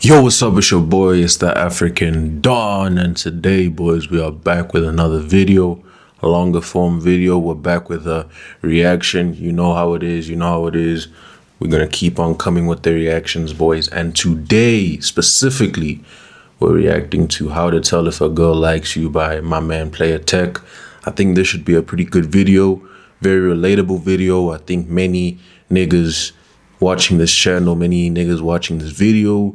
Yo, what's up? It's your boy, it's the African Don, and today, boys, we are back with another video, a longer form video. We're back with a reaction. You know how it is, We're gonna keep on coming with the reactions, boys. And today, specifically, we're reacting to How to Tell If a Girl Likes You by my man Player Tech. I think this should be a pretty good video, very relatable video. I think many niggas watching this channel, many niggas watching this video,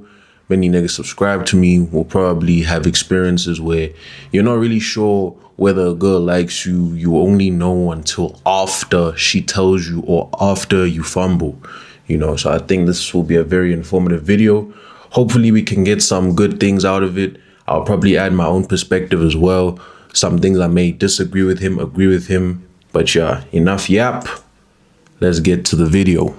many niggas subscribe to me will probably have experiences where you're not really sure whether a girl likes you. You only know until after she tells you or after you fumble, So I think this will be a very informative video. Hopefully we can get some good things out of it. I'll probably add my own perspective as well. Some things I may disagree with him, agree with him. But yeah, enough yap. Let's get to the video.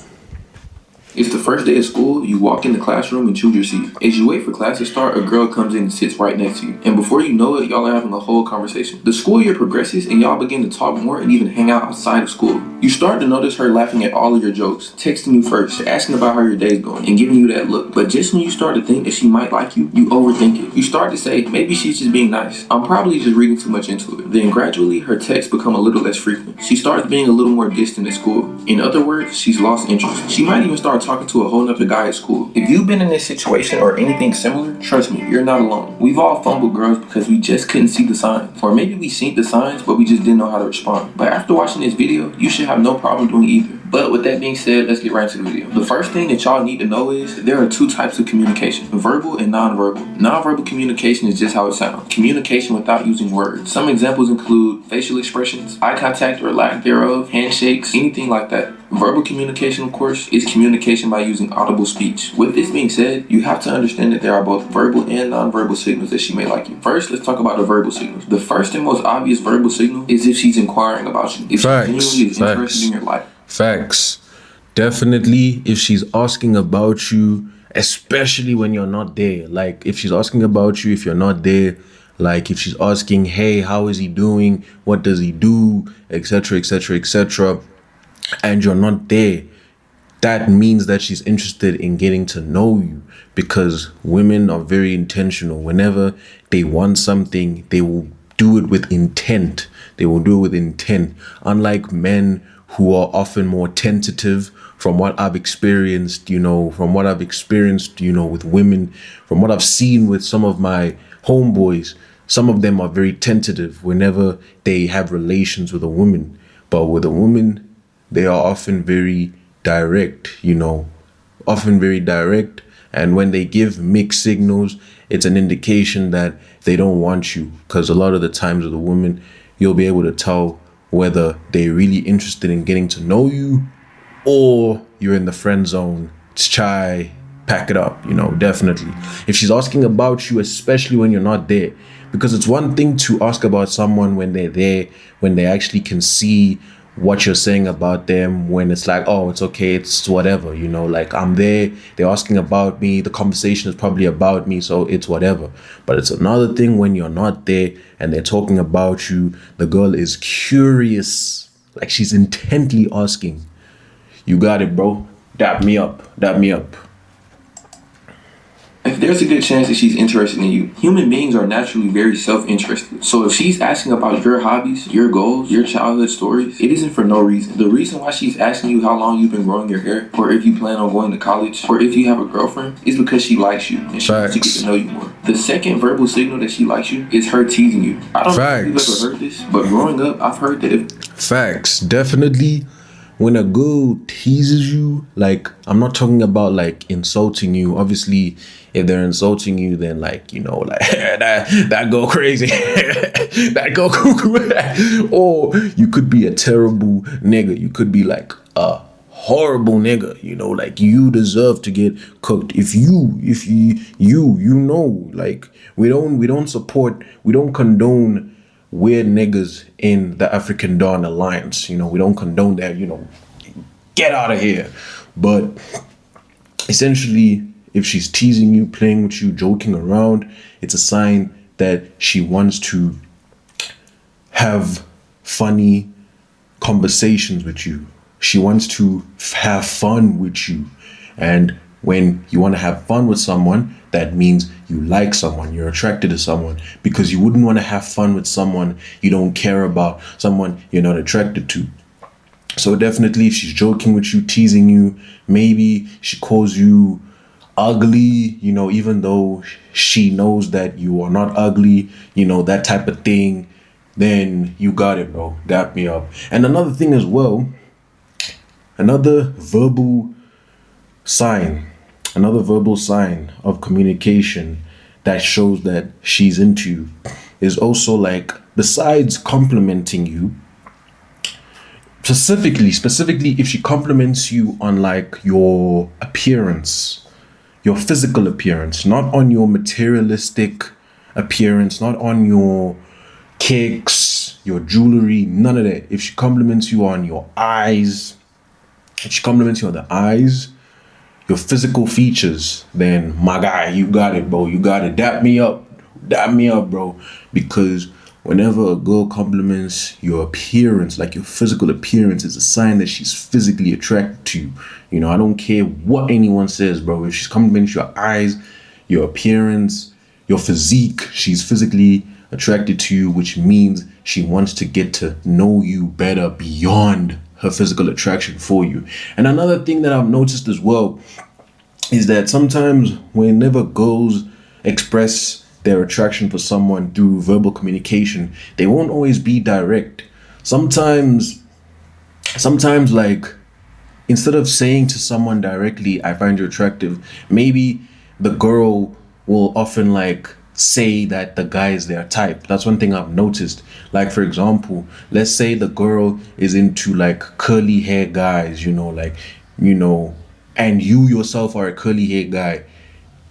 It's the first day of school. You walk in the classroom and choose your seat. As you wait for class to start, a girl comes in and sits right next to you. And before you know it, y'all are having a whole conversation. The school year progresses and y'all begin to talk more and even hang out outside of school. You start to notice her laughing at all of your jokes, texting you first, asking about how your day's going, and giving you that look. But just when you start to think that she might like you, you overthink it. You start to say, maybe she's just being nice. I'm probably just reading too much into it. Then gradually, her texts become a little less frequent. She starts being a little more distant at school. In other words, she's lost interest. She might even start talking to a whole nother guy at school. If you've been in this situation or anything similar, trust me, you're not alone. We've all fumbled girls because we just couldn't see the signs. Or maybe we seen the signs, but we just didn't know how to respond. But after watching this video, you should have no problem doing either. But with that being said, let's get right into the video. The first thing that y'all need to know is there are two types of communication, verbal and nonverbal. Nonverbal communication is just how it sounds. Communication without using words. Some examples include facial expressions, eye contact or lack thereof, handshakes, anything like that. Verbal communication, of course, is communication by using audible speech. With this being said, you have to understand that there are both verbal and nonverbal signals that she may like you. First, let's talk about the verbal signals. The first and most obvious verbal signal is if she's inquiring about you. If she genuinely is interested in your life. Facts. Definitely, if she's asking about you, especially when you're not there. Like, if she's asking about you, if you're not there. Like, if she's asking, hey, how is he doing? What does he do? Etc., etc., etc. And you're not there, that means that she's interested in getting to know you, because women are very intentional. Whenever they want something, they will do it with intent. Unlike men who are often more tentative. From what I've experienced, with women, from what I've seen with some of my homeboys, some of them are very tentative whenever they have relations with a woman. But with a woman, they are often very direct, And when they give mixed signals, it's an indication that they don't want you. Because a lot of the times with a woman, you'll be able to tell whether they're really interested in getting to know you or you're in the friend zone. It's chai, pack it up, definitely. If she's asking about you, especially when you're not there, because it's one thing to ask about someone when they're there, when they actually can see what you're saying about them, when it's like, oh, it's okay, it's whatever, like I'm there, they're asking about me, the conversation is probably about me, so it's whatever. But it's another thing when you're not there and they're talking about you, the girl is curious, like she's intently asking. You got it, bro. Dap me up. If there's a good chance that she's interested in you, human beings are naturally very self-interested. So if she's asking about your hobbies, your goals, your childhood stories, it isn't for no reason. The reason why she's asking you how long you've been growing your hair, or if you plan on going to college, or if you have a girlfriend, is because she likes you and she wants to get to know you more. The second verbal signal that she likes you is her teasing you. I don't know if you've ever heard this, but growing up, I've heard that Facts. Definitely. When a girl teases you, like, I'm not talking about like insulting you. Obviously, if they're insulting you, then like, that go crazy. That go cuckoo. Or you could be a terrible nigga. You could be like a horrible nigga, like you deserve to get cooked. If you like, we don't condone weird niggas in the African Don Alliance. We don't condone that, get out of here. But essentially, if she's teasing you, playing with you, joking around, it's a sign that she wants to have funny conversations with you. She wants to have fun with you. And When you want to have fun with someone, that means you like someone, you're attracted to someone, because you wouldn't want to have fun with someone you don't care about, someone you're not attracted to. So definitely, if she's joking with you, teasing you, maybe she calls you ugly, even though she knows that you are not ugly, that type of thing, then you got it, bro. Dap me up. And another thing as well, another verbal sign, another verbal sign of communication that shows that she's into you is also like, besides complimenting you, specifically if she compliments you on like your appearance, your physical appearance, not on your materialistic appearance, not on your kicks, your jewelry, none of that. If she compliments you on your eyes, if she compliments you on the eyes, your physical features, then my guy, you got it, bro. You got it. Dap me up, bro. Because whenever a girl compliments your appearance, like your physical appearance, is a sign that she's physically attracted to you. I don't care what anyone says, bro. If she's complimenting your eyes, your appearance, your physique, she's physically attracted to you, which means she wants to get to know you better beyond her physical attraction for you. And another thing that I've noticed as well is that sometimes whenever girls express their attraction for someone through verbal communication, they won't always be direct. Sometimes like, instead of saying to someone directly, I find you attractive, maybe the girl will often like say that the guy is their type. That's one thing I've noticed. Like, for example, let's say the girl is into like curly hair guys, and you yourself are a curly hair guy.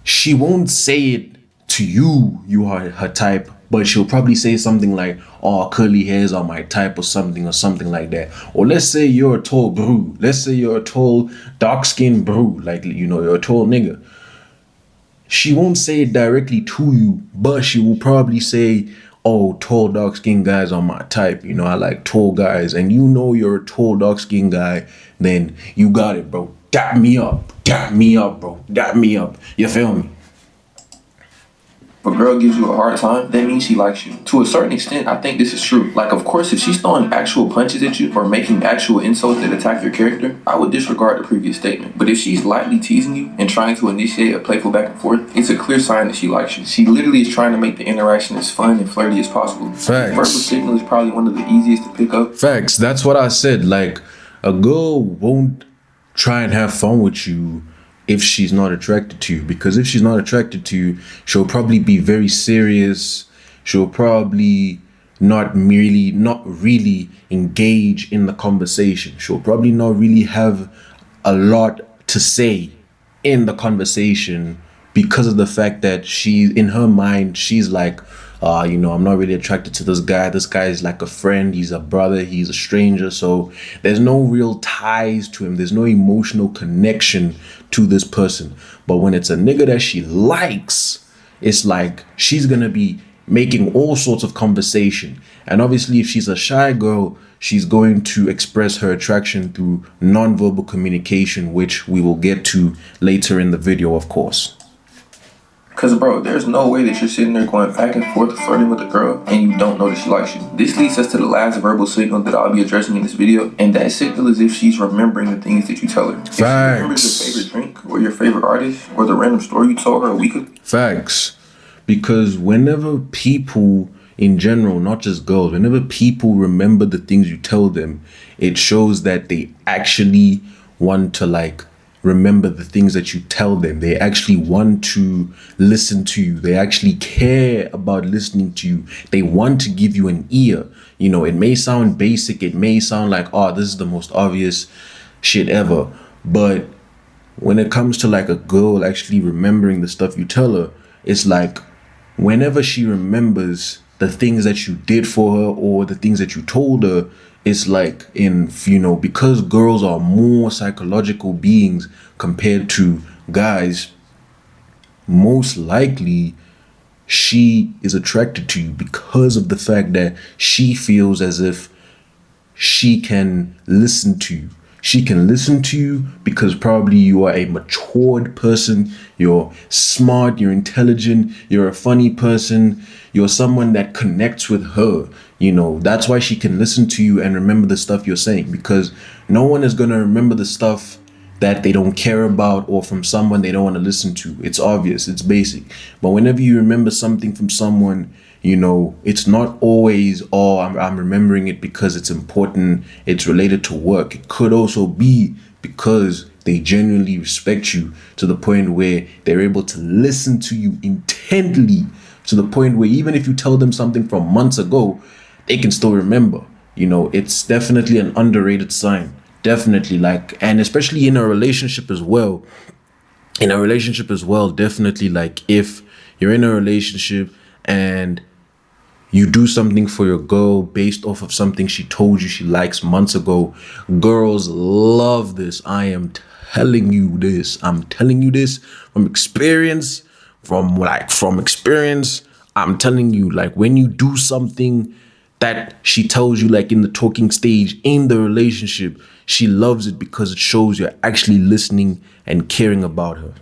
She won't say it to you, you are her type, but she'll probably say something like, oh, curly hairs are my type, or something like that. Or let's say you're a tall bro. Let's say you're a tall, dark-skinned bro, like, you're a tall nigga. She won't say it directly to you, but she will probably say, oh, tall, dark-skinned guys are my type. I like tall guys. And you're a tall, dark-skinned guy, then you got it, bro. Dap me up, bro. Dap me up. You feel me? If a girl gives you a hard time, that means she likes you. To a certain extent, I think this is true. Like, of course, if she's throwing actual punches at you or making actual insults that attack your character, I would disregard the previous statement. But if she's lightly teasing you and trying to initiate a playful back and forth, it's a clear sign that she likes you. She literally is trying to make the interaction as fun and flirty as possible. Facts. Verbal signal is probably one of the easiest to pick up. Facts. That's what I said. Like, a girl won't try and have fun with you if she's not attracted to you, because if she's not attracted to you, she'll probably be very serious. She'll probably not really engage in the conversation. She'll probably not really have a lot to say in the conversation, because of the fact that in her mind, she's like, I'm not really attracted to this guy. This guy is like a friend. He's a brother. He's a stranger. So there's no real ties to him. There's no emotional connection to this person. But when it's a nigga that she likes, it's like she's going to be making all sorts of conversation. And obviously, if she's a shy girl, she's going to express her attraction through nonverbal communication, which we will get to later in the video, of course. Because, bro, there's no way that you're sitting there going back and forth flirting with a girl and you don't know that she likes you. This leads us to the last verbal signal that I'll be addressing in this video, and that signal is if she's remembering the things that you tell her. If she remembers your favorite drink or your favorite artist or the random story you told her a week ago. Facts. Because whenever people in general, not just girls, whenever people remember the things you tell them, it shows that they actually want to like remember the things that you tell them. They actually want to listen to you. They actually care about listening to you. They want to give you an ear. It may sound basic. It may sound like, oh, this is the most obvious shit ever. But when it comes to like a girl actually remembering the stuff you tell her, it's like whenever she remembers the things that you did for her or the things that you told her, it's like because girls are more psychological beings compared to guys, most likely she is attracted to you because of the fact that she feels as if she can listen to you. She can listen to you because probably you are a matured person. You're smart, you're intelligent, you're a funny person. You're someone that connects with her. That's why she can listen to you and remember the stuff you're saying, because no one is going to remember the stuff that they don't care about or from someone they don't want to listen to. It's obvious, it's basic. But whenever you remember something from someone, it's not always, oh, I'm remembering it because it's important, it's related to work. It could also be because they genuinely respect you to the point where they're able to listen to you intently, to the point where even if you tell them something from months ago, they can still remember. It's definitely an underrated sign. Definitely, and especially in a relationship as well. Definitely, if you're in a relationship and you do something for your girl based off of something she told you she likes months ago, girls love this. I'm telling you this from experience. From experience, I'm telling you, when you do something that she tells you, in the talking stage in the relationship, she loves it because it shows you're actually listening and caring about her.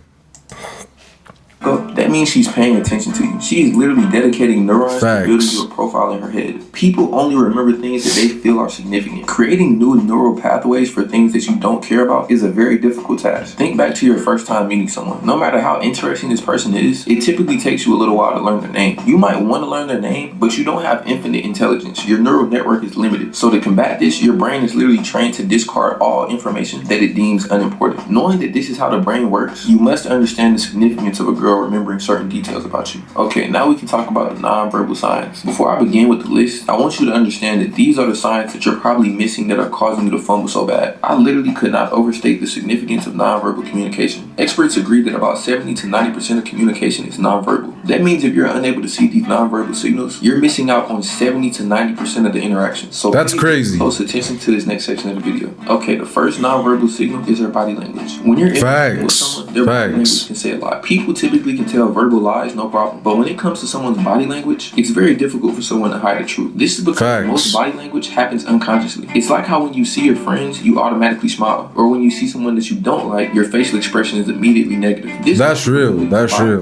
That means she's paying attention to you. She is literally dedicating neurons to building you a profile in her head. People only remember things that they feel are significant. Creating new neural pathways for things that you don't care about is a very difficult task. Think back to your first time meeting someone. No matter how interesting this person is, it typically takes you a little while to learn their name. You might want to learn their name, but you don't have infinite intelligence. Your neural network is limited. So to combat this, your brain is literally trained to discard all information that it deems unimportant. Knowing that this is how the brain works, you must understand the significance of a girl remembering certain details about you. Okay, now we can talk about the nonverbal signs. Before I begin with the list, I want you to understand that these are the signs that you're probably missing that are causing you to fumble so bad. I literally could not overstate the significance of nonverbal communication. Experts agree that about 70 to 90% of communication is nonverbal. That means if you're unable to see these nonverbal signals, you're missing out on 70 to 90% of the interaction. So that's crazy. Close attention to this next section of the video. Okay, the first nonverbal signal is her body language. When you're interacting with someone, their body language can say a lot. People typically can tell verbal lies, no problem. But when it comes to someone's body language, it's very difficult for someone to hide the truth. This is because most body language happens unconsciously. It's like how when you see your friends, you automatically smile. Or when you see someone that you don't like, your facial expression is immediately negative. That's real.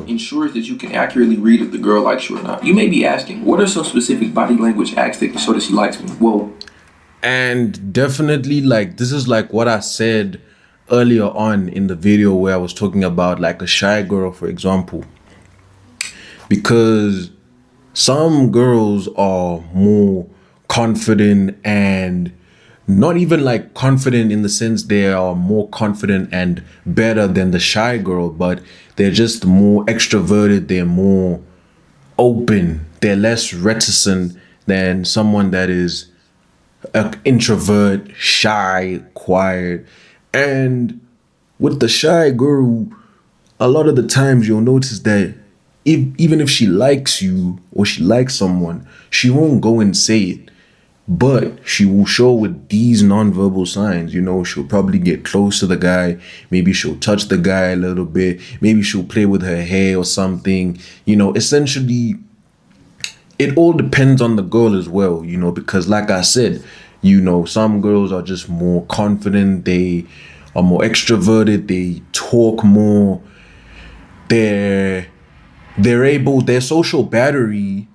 Ensures that you can accurately read if the girl likes you or not. You may be asking, what are some specific body language acts that can show that she likes me? Well, and definitely, this is what I said earlier on in the video where I was talking about a shy girl, for example, because some girls are more confident, and not even confident in the sense they are more confident and better than the shy girl, but they're just more extroverted, they're more open, they're less reticent than someone that is an introvert, shy, quiet. And with the shy girl, a lot of the times you'll notice that even if she likes you or she likes someone, she won't go and say it, but she will show with these nonverbal signs. She'll probably get close to the guy, maybe she'll touch the guy a little bit, maybe she'll play with her hair or something. Essentially, it all depends on the girl as well, because like I said, some girls are just more confident, they are more extroverted, they talk more, their social battery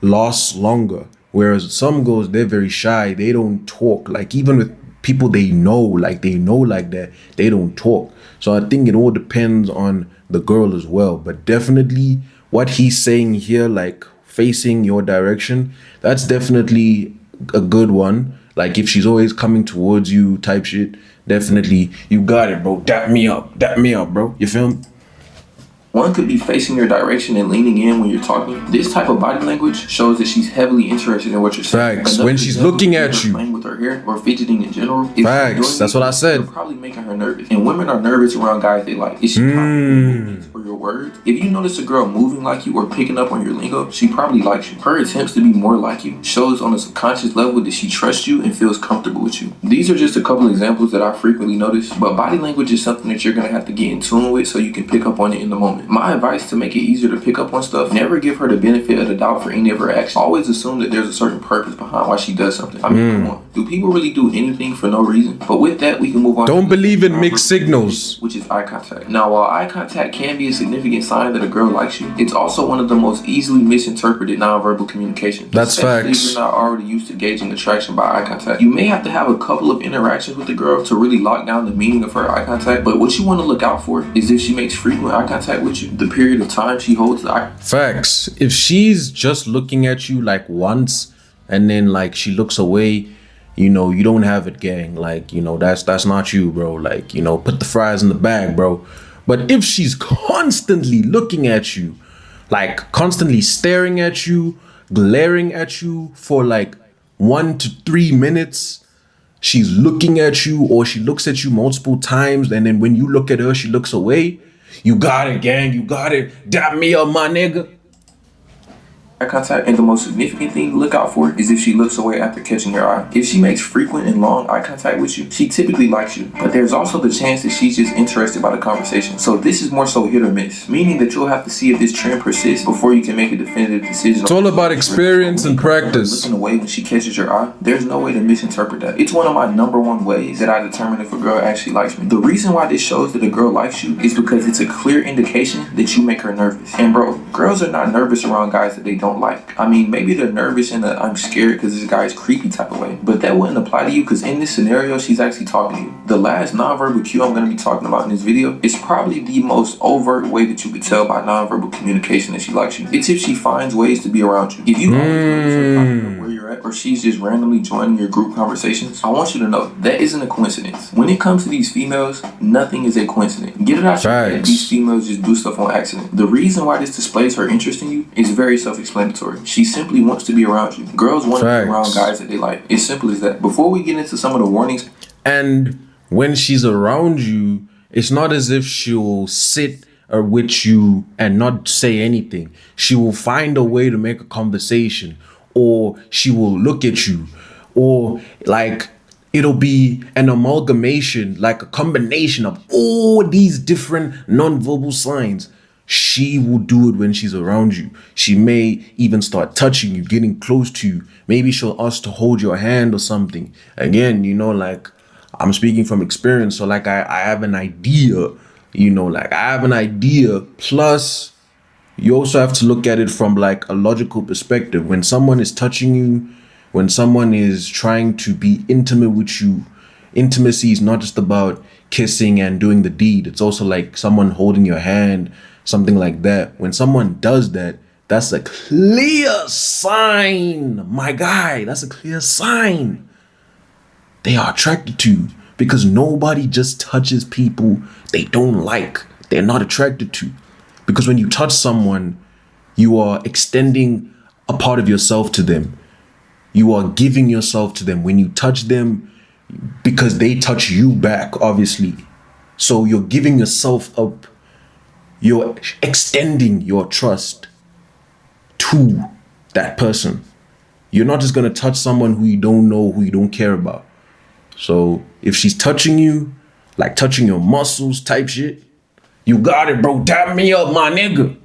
lasts longer. Whereas some girls, they're very shy, they don't talk. Even with people they know that, they don't talk. So I think it all depends on the girl as well. But definitely what he's saying here, facing your direction, that's definitely a good one. If she's always coming towards you type shit, definitely you got it, bro. Dap me up, bro. You feel me? One could be facing your direction and leaning in when you're talking. This type of body language shows that she's heavily interested in what you're saying. Facts. When she's looking at you, playing with her hair or fidgeting in general. Facts. That's what I said. You're probably making her nervous. And women are nervous around guys they like. Is she confident or words, if you notice a girl moving like you or picking up on your lingo, she probably likes you. Her attempts to be more like you shows on a subconscious level that she trusts you and feels comfortable with you. These are just a couple examples that I frequently notice, but body language is something that you're gonna have to get in tune with so you can pick up on it in the moment. My advice to make it easier to pick up on stuff, never give her the benefit of the doubt for any of her actions. Always assume that there's a certain purpose behind why she does something. I mean, come on. Do people really do anything for no reason? But with that, we can move on. Don't believe in mixed signals, which is eye contact. Now, while eye contact can be a significant sign that a girl likes you, it's also one of the most easily misinterpreted nonverbal communications. That's especially facts. if you're not already used to gauging attraction by eye contact. You may have to have a couple of interactions with the girl to really lock down the meaning of her eye contact, but what you want to look out for is if she makes frequent eye contact with you, the period of time she holds the eye. Facts. If she's just looking at you like once and then like she looks away, you know, you don't have it, gang. Like, you know, that's not you, bro. Like, you know, put the fries in the bag, bro. But if she's constantly looking at you, like constantly staring at you, glaring at you for like 1 to 3 minutes, she's looking at you or she looks at you multiple times, and then when you look at her, she looks away. You got it, gang. You got it. Dap me up, my nigga. Eye contact, and the most significant thing to look out for is if she looks away after catching your eye. If she makes frequent and long eye contact with you, she typically likes you, but there's also the chance that she's just interested by the conversation. So this is more so hit or miss, meaning that you'll have to see if this trend persists before you can make a definitive decision. It's all about experience and practice. Looking away when she catches your eye, there's no way to misinterpret that. It's one of my #1 ways that I determine if a girl actually likes me. The reason why this shows that a girl likes you is because it's a clear indication that you make her nervous. And bro, girls are not nervous around guys that they don't like. I mean, maybe they're nervous in a I'm scared because this guy is creepy type of way, but that wouldn't apply to you because in this scenario, she's actually talking to you. The last nonverbal cue I'm going to be talking about in this video is probably the most overt way that you could tell by nonverbal communication that she likes you. It's if she finds ways to be around you. If you always notice her popping up where you're at, or she's just randomly joining your group conversations, I want you to know that isn't a coincidence. When it comes to these females, nothing is a coincidence. Get it out your head. These females just do stuff on accident. The reason why this displays her interest in you is very self-explanatory. She simply wants to be around you. Girls want to be around guys that they like. It's simple as that. Before we get into some of the warnings. And when she's around you, it's not as if she'll sit with you and not say anything. She will find a way to make a conversation, or she will look at you, or like it'll be an amalgamation, like a combination of all these different nonverbal signs. She will do it when she's around you. She may even start touching you, getting close to you. Maybe she'll ask to hold your hand or something. Again, you know, like I'm speaking from experience. So like I have an idea, you know, like I have an idea. Plus, you also have to look at it from like a logical perspective. When someone is touching you, when someone is trying to be intimate with you, intimacy is not just about kissing and doing the deed. It's also like someone holding your hand, something like that. When someone does that, that's a clear sign, my guy. That's a clear sign they are attracted to you, because nobody just touches people they don't like, they're not attracted to. Because when you touch someone, you are extending a part of yourself to them. You are giving yourself to them when you touch them, because they touch you back, obviously. So you're giving yourself up. You're extending your trust to that person. You're not just going to touch someone who you don't know, who you don't care about. So if she's touching you, like touching your muscles type shit, you got it, bro. Dap me up, my nigga.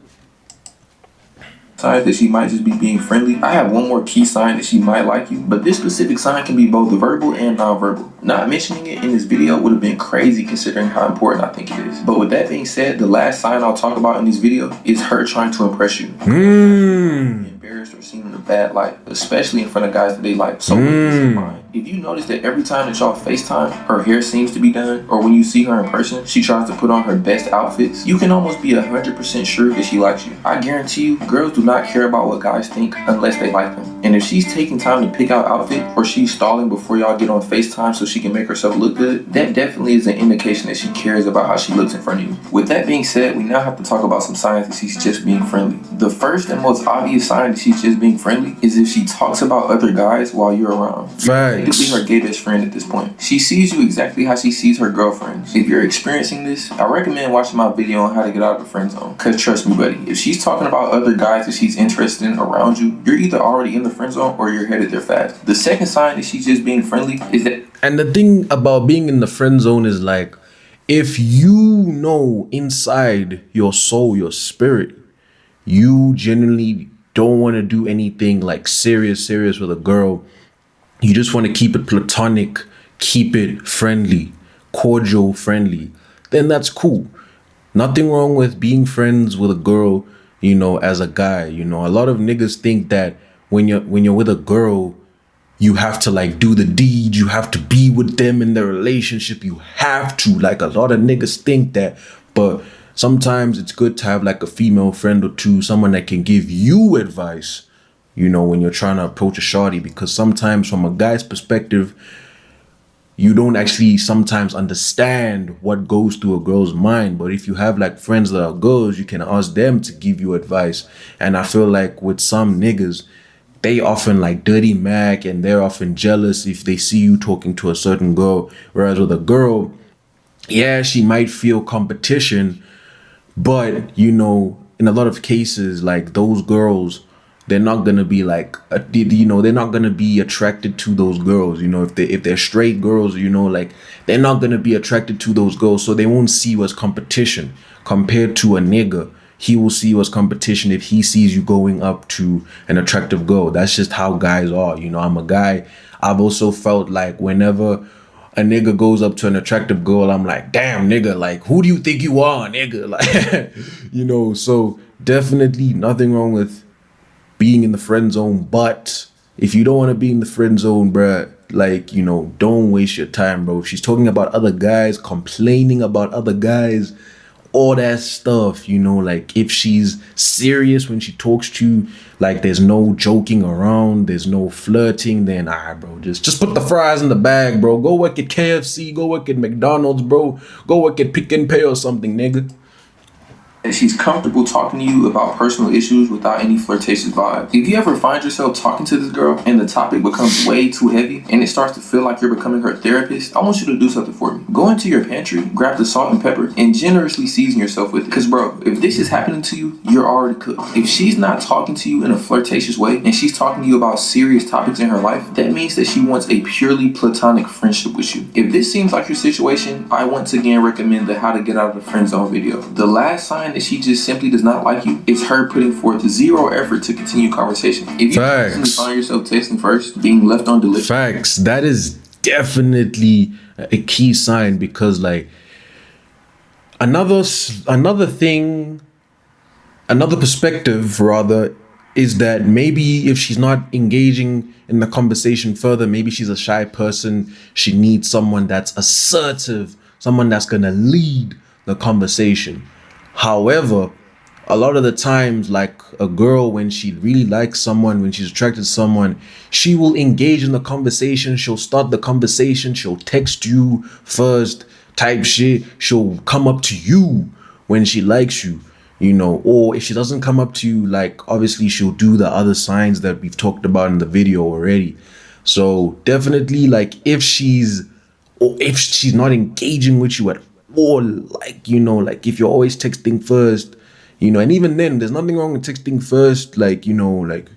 Signs that she might just be being friendly. I have one more key sign that she might like you, but this specific sign can be both verbal and non-verbal. Not mentioning it in this video would have been crazy considering how important I think it is. But with that being said, the last sign I'll talk about in this video is her trying to impress you. Embarrassed or seen in a bad light, especially in front of guys that they like. So with this in mind, if you notice that every time that y'all FaceTime, her hair seems to be done, or when you see her in person, she tries to put on her best outfits, you can almost be 100% sure that she likes you. I guarantee you, girls do not care about what guys think unless they like them. And if she's taking time to pick out outfit, or she's stalling before y'all get on FaceTime so she can make herself look good, that definitely is an indication that she cares about how she looks in front of you. With that being said, we now have to talk about some signs that she's just being friendly. The first and most obvious sign that she's just being friendly is if she talks about other guys while you're around. Facts. effectively her gay best friend at this point. She sees you exactly how she sees her girlfriends. If you're experiencing this, I recommend watching my video on how to get out of the friend zone. Cause trust me, buddy, if she's talking about other guys that she's interested in around you, you're either already in the friend zone or you're headed there fast. The second sign that she's just being friendly is that. And the thing about being in the friend zone is like, if you know inside your soul, your spirit, you genuinely don't want to do anything like serious with a girl. You just want to keep it platonic, keep it friendly, cordial, friendly. Then that's cool. Nothing wrong with being friends with a girl, as a guy. A lot of niggas think that when you're with a girl, you have to like do the deed, you have to be with them in the relationship, you have to, like, a lot of niggas think that. But sometimes it's good to have like a female friend or two, someone that can give you advice, when you're trying to approach a shorty, because sometimes from a guy's perspective, you don't actually sometimes understand what goes through a girl's mind. But if you have like friends that are girls, you can ask them to give you advice. And I feel like with some niggas, they often like dirty Mac, and they're often jealous if they see you talking to a certain girl. Whereas with a girl, yeah, she might feel competition, but in a lot of cases, like those girls, they're not gonna be like, they're not gonna be attracted to those girls. If they're straight girls, like they're not gonna be attracted to those girls, so they won't see you as competition. Compared to a nigga, he will see you as competition if he sees you going up to an attractive girl. That's just how guys are. I'm a guy. I've also felt like whenever a nigga goes up to an attractive girl, I'm like, damn, nigga, like, who do you think you are, nigga? Like, so definitely nothing wrong with being in the friend zone. But if you don't want to be in the friend zone, bruh, like, don't waste your time, bro. If she's talking about other guys, complaining about other guys, all that stuff, like if she's serious when she talks to you, like there's no joking around, there's no flirting, then bro, just put the fries in the bag, bro. Go work at KFC, go work at McDonald's, bro. Go work at Pick and Pay or something, nigga. And she's comfortable talking to you about personal issues without any flirtatious vibe. If you ever find yourself talking to this girl and the topic becomes way too heavy and it starts to feel like you're becoming her therapist, I want you to do something for me. Go into your pantry, grab the salt and pepper, and generously season yourself with it. Because, bro, if this is happening to you, you're already cooked. If she's not talking to you in a flirtatious way and she's talking to you about serious topics in her life, that means that she wants a purely platonic friendship with you. If this seems like your situation, I once again recommend the How to Get Out of the Friend Zone video. The last sign that she just simply does not like you is her putting forth zero effort to continue conversation. If you constantly find yourself texting first, being left on delivery. Facts. That is definitely a key sign, because like another perspective rather is that maybe if she's not engaging in the conversation further, maybe she's a shy person. She needs someone that's assertive, someone that's gonna lead the conversation. However, a lot of the times, like a girl, when she really likes someone, when she's attracted to someone, she will engage in the conversation. She'll start the conversation. She'll text you first, type shit. She'll come up to you when she likes you, or if she doesn't come up to you, like obviously she'll do the other signs that we've talked about in the video already. So definitely, like if she's not engaging with you at all, like like if you're always texting first, and even then there's nothing wrong with texting first, like like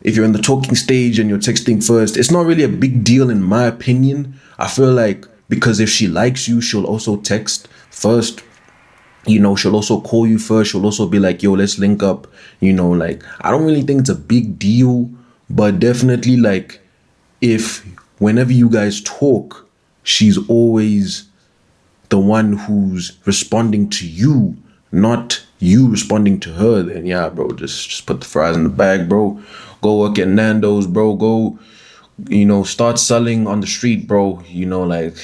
if you're in the talking stage and you're texting first, it's not really a big deal in my opinion. I feel like because if she likes you, she'll also text first, she'll also call you first, she'll also be like, yo, let's link up, like I don't really think it's a big deal. But definitely, like if whenever you guys talk, she's always the one who's responding to you, not you responding to her, then yeah, bro, just put the fries in the bag, bro. Go work at Nando's, bro. Go, start selling on the street, bro. like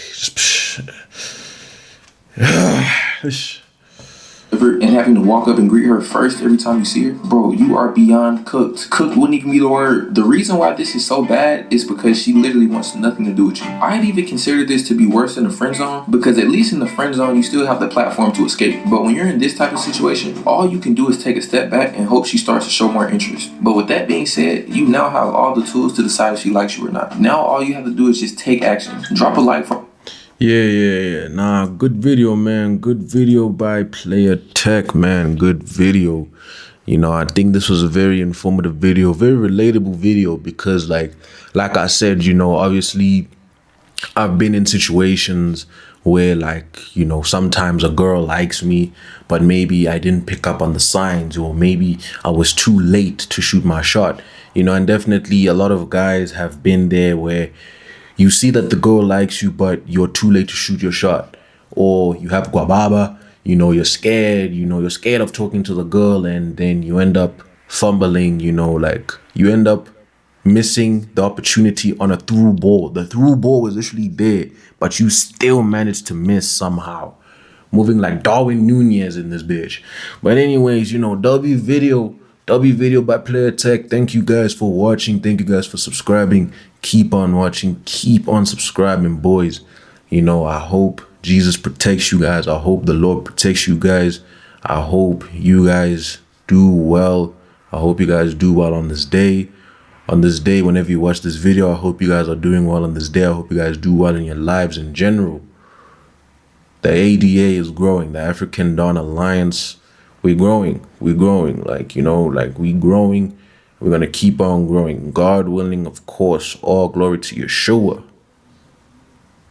just and having to walk up and greet her first every time you see her, bro, you are beyond cooked. Cooked wouldn't even be the word. The reason why this is so bad is because she literally wants nothing to do with you. I'd even consider this to be worse than the friend zone, because at least in the friend zone, you still have the platform to escape. But when you're in this type of situation, all you can do is take a step back and hope she starts to show more interest. But with that being said, you now have all the tools to decide if she likes you or not. Now all you have to do is just take action. Drop a like for Yeah. Nah, good video, man. Good video by Player Tech, man. Good video. You know, I think this was a very informative video, very relatable video because like I said, you know, obviously I've been in situations where like, you know, sometimes a girl likes me, but maybe I didn't pick up on the signs, or maybe I was too late to shoot my shot. You know, and definitely a lot of guys have been there where you see that the girl likes you, but you're too late to shoot your shot. Or you have guababa, you know, you're scared of talking to the girl, and then you end up fumbling, you know, like you end up missing the opportunity on a through ball. The through ball was literally there, but you still managed to miss somehow. Moving like Darwin Nunez in this bitch. But anyways, you know, W video by Player Tech. Thank you guys for watching. Thank you guys for subscribing. Keep on watching. Keep on subscribing, boys. You know, I hope Jesus protects you guys. I hope the Lord protects you guys. I hope you guys do well. I hope you guys do well on this day. On this day, whenever you watch this video, I hope you guys are doing well on this day. I hope you guys do well in your lives in general. The ADA is growing. The African Don Alliance, we're growing. We're growing. Like, you know, like we growing. We're going to keep on growing. God willing, of course. All glory to Yeshua.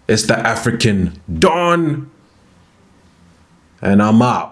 It's the African Don. And I'm out.